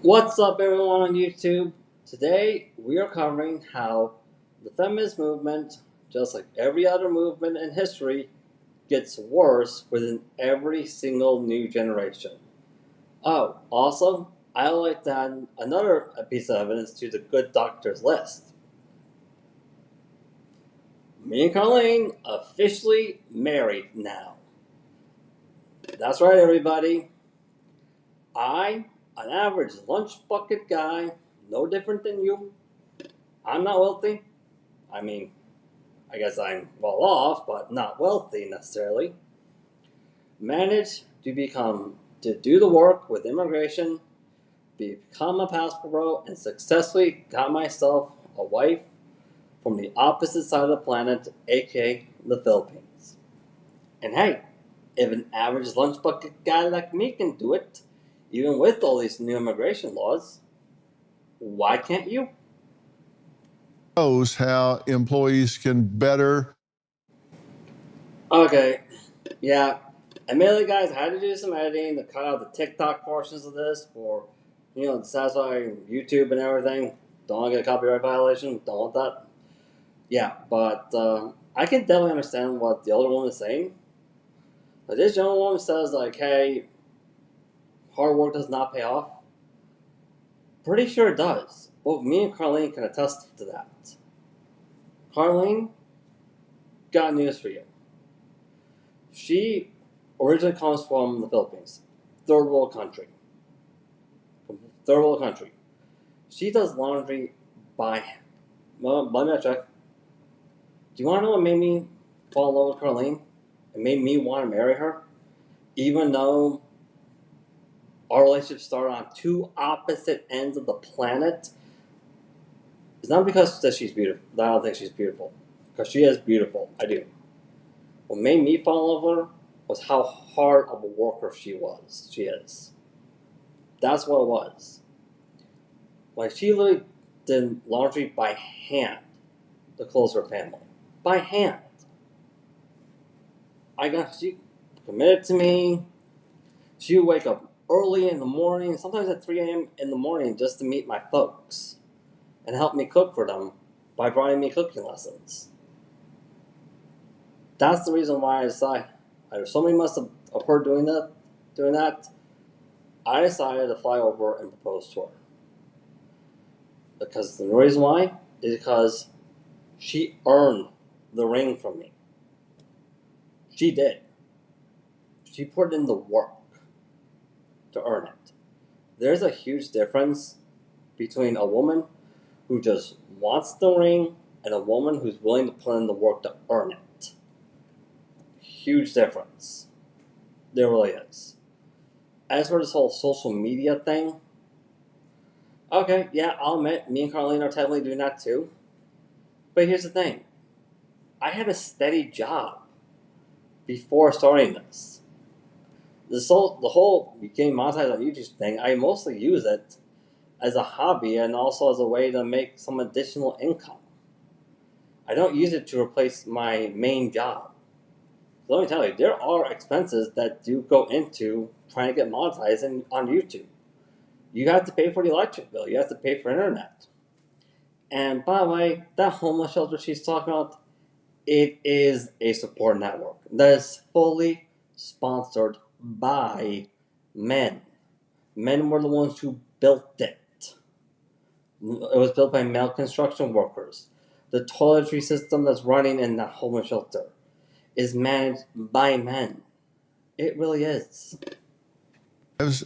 What's up, everyone on YouTube? Today we are covering how the feminist movement, just like every other movement in history, gets worse within every single new generation. Oh, also, I like to add another piece of evidence to the good doctors list. Me and Colleen officially married now. That's right, everybody. I, an average lunch bucket guy, no different than you. I'm not wealthy. I mean, I guess I'm well off, but not wealthy necessarily. Managed to do the work with immigration, become a passport bro, and successfully got myself a wife from the opposite side of the planet, aka the Philippines. And hey, if an average lunch bucket guy like me can do it, even with all these new immigration laws, why can't you? Knows how employees can better. Okay, yeah. Admittedly, guys, I had to do some editing to cut out the TikTok portions of this for, to satisfy YouTube and everything. Don't want to get a copyright violation. Don't want that. Yeah, but I can definitely understand what the older woman is saying. But this young woman says, like, hey, hard work does not pay off. Pretty sure it does. Both me and Carlene can attest to that. Carlene, got news for you. She originally comes from the Philippines, third world country. Third world country. She does laundry by. Well, let me check. Do you want to know what made me fall in love with Carlene? It made me want to marry her, even though our relationship started on two opposite ends of the planet. It's not because that she's beautiful. I don't think she's beautiful, because she is beautiful. I do. What made me fall in love with her was how hard of a worker she was. She is. That's what it was. Like, she literally did laundry by hand to clothe her family. By hand. She committed to me. She would wake up early in the morning, sometimes at 3 a.m. in the morning, just to meet my folks and help me cook for them by providing me cooking lessons. That's the reason why I decided. There's so many months of her doing that. I decided to fly over and propose to her. Because the reason why is because she earned the ring from me. She did. She put in the work to earn it. There's a huge difference between a woman who just wants the ring and a woman who's willing to put in the work to earn it. Huge difference. There really is. As for this whole social media thing, okay, yeah, I'll admit, me and Carlene are technically doing that too. But here's the thing. I had a steady job before starting this. The whole became monetized on YouTube thing, I mostly use it as a hobby and also as a way to make some additional income. I don't use it to replace my main job. So let me tell you, there are expenses that do go into trying to get monetized on YouTube. You have to pay for the electric bill. You have to pay for internet. And by the way, that homeless shelter she's talking about, it is a support network that is fully sponsored by men. Men were the ones who built it. It was built by male construction workers. The toiletry system that's running in that homeless shelter is managed by men. It really is.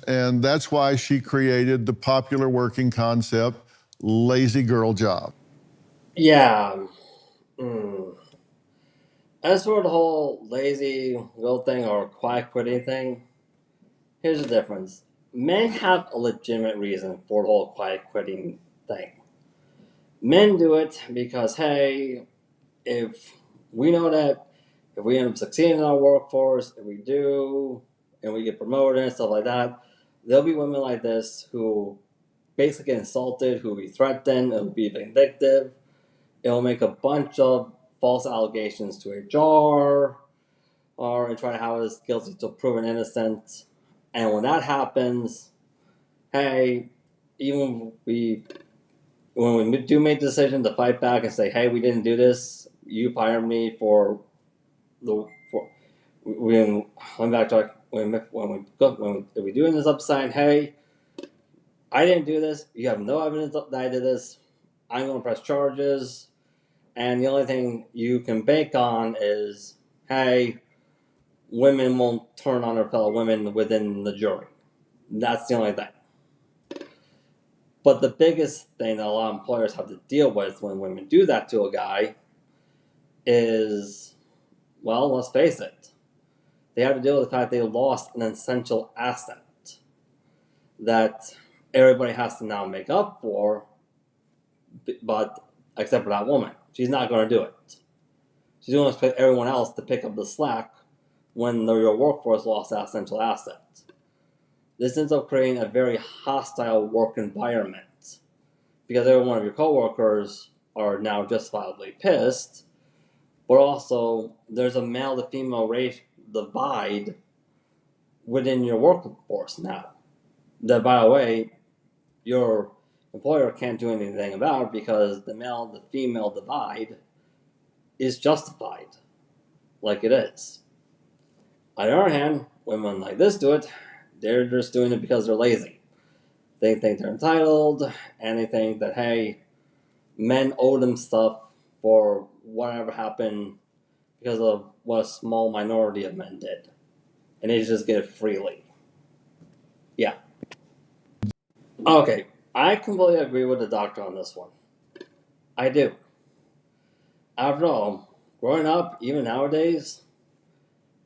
And that's why she created the popular working concept, lazy girl job. Yeah. Mm. As for the whole lazy will thing or quiet quitting thing, here's the difference. Men have a legitimate reason for the whole quiet quitting thing. Men do it because, hey, if we know that if we end up succeeding in our workforce, if we do, and we get promoted and stuff like that, there'll be women like this who basically get insulted, who will be threatened, who will be vindictive. It'll make a bunch of false allegations to HR, or try to have us guilty till proven innocent. And when that happens, hey, even when we do make the decision to fight back and say, hey, we didn't do this, you fired me for the for when if we're doing this upside, hey, I didn't do this. You have no evidence that I did this. I'm going to press charges, and the only thing you can bank on is, hey, women won't turn on their fellow women within the jury. That's the only thing. But the biggest thing that a lot of employers have to deal with when women do that to a guy is, well, let's face it, they have to deal with the fact they lost an essential asset that everybody has to now make up for, but except for that woman. She's not going to do it. She's going to expect everyone else to pick up the slack when your workforce lost that essential asset. This ends up creating a very hostile work environment because every one of your coworkers are now justifiably pissed, but also there's a male to female race divide within your workforce now. That, by the way, your employer can't do anything about because the male to female divide is justified, like it is. On the other hand, women like this do it, they're just doing it because they're lazy. They think they're entitled, and they think that, hey, men owe them stuff for whatever happened because of what a small minority of men did. And they just get it freely. Yeah. Okay, I completely agree with the doctor on this one. I do. After all, growing up, even nowadays,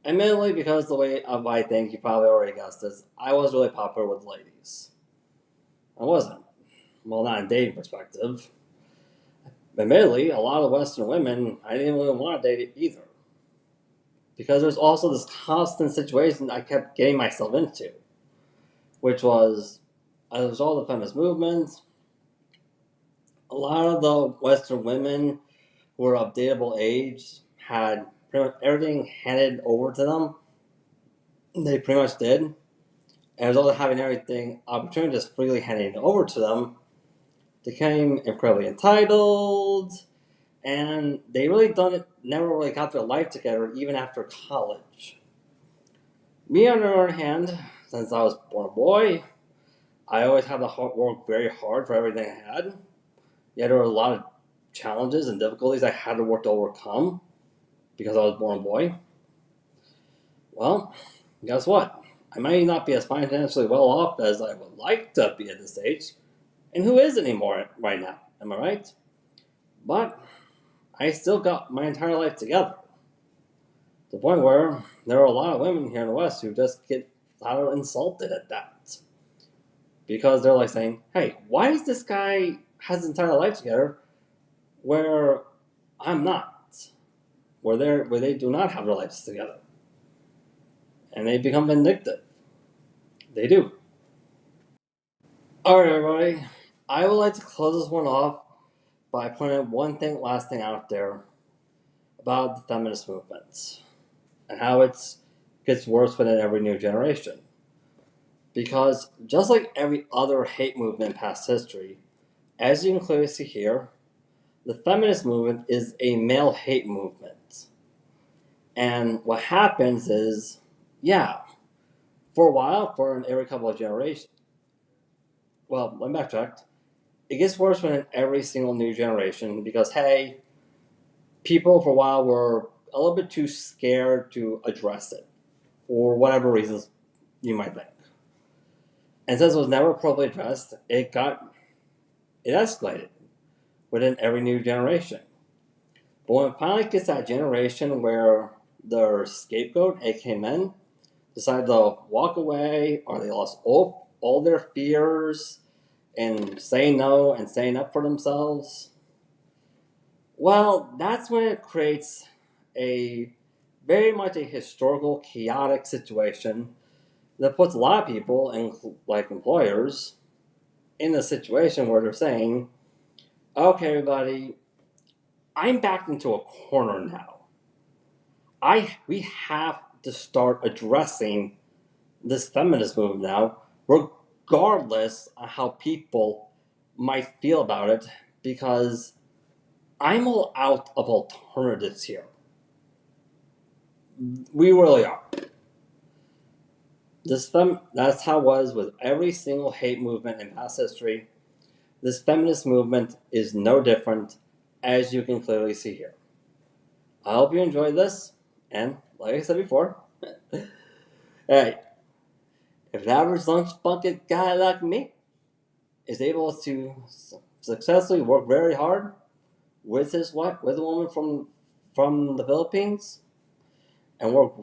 and mainly because the way of I think you probably already guessed this, I was really popular with ladies. I wasn't. Well, not in dating perspective. Admittedly, a lot of Western women, I didn't really want to date either. Because there's also this constant situation I kept getting myself into, which was, as a result of the feminist movement, a lot of the Western women who were of dateable age had pretty much everything handed over to them. They pretty much did. And as a result of having everything, opportunity just freely handing over to them, they became incredibly entitled, and they really never really got their life together even after college. Me, on the other hand, since I was born a boy, I always had to work very hard for everything I had. Yet there were a lot of challenges and difficulties I had to work to overcome because I was born a boy. Well, guess what? I might not be as financially well off as I would like to be at this age, and who is anymore right now? Am I right? But I still got my entire life together. To the point where there are a lot of women here in the West who just get insulted at that. Because they're like saying, hey, why does this guy has his entire life together where I'm not? Where they do not have their lives together. And they become vindictive. They do. Alright, everybody. I would like to close this one off by pointing last thing out there about the feminist movement and how it gets worse within every new generation. Because just like every other hate movement in past history, as you can clearly see here, the feminist movement is a male hate movement. And what happens is, yeah, for a while, for every couple of generations, well, let me backtrack. It gets worse within every single new generation because, hey, people for a while were a little bit too scared to address it for whatever reasons you might think. And since it was never properly addressed, it escalated within every new generation. But when it finally gets that generation where their scapegoat, aka men, decide to walk away or they lost all their fears and saying no and saying up for themselves, well, that's when it creates a very much a historical, chaotic situation that puts a lot of people, like employers, in a situation where they're saying, okay, everybody, I'm backed into a corner now. We have to start addressing this feminist movement now. regardless of how people might feel about it, because I'm all out of alternatives here. We really are. That's how it was with every single hate movement in past history. This feminist movement is no different, as you can clearly see here. I hope you enjoyed this, and like I said before, hey, if an average lunch bucket guy like me is able to successfully work very hard with his wife, with a woman from the Philippines, and work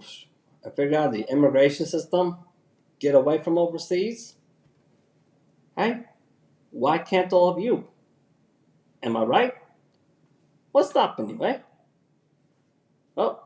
and figure out the immigration system, get away from overseas, hey, why can't all of you? Am I right? What's stopping you, eh? Well,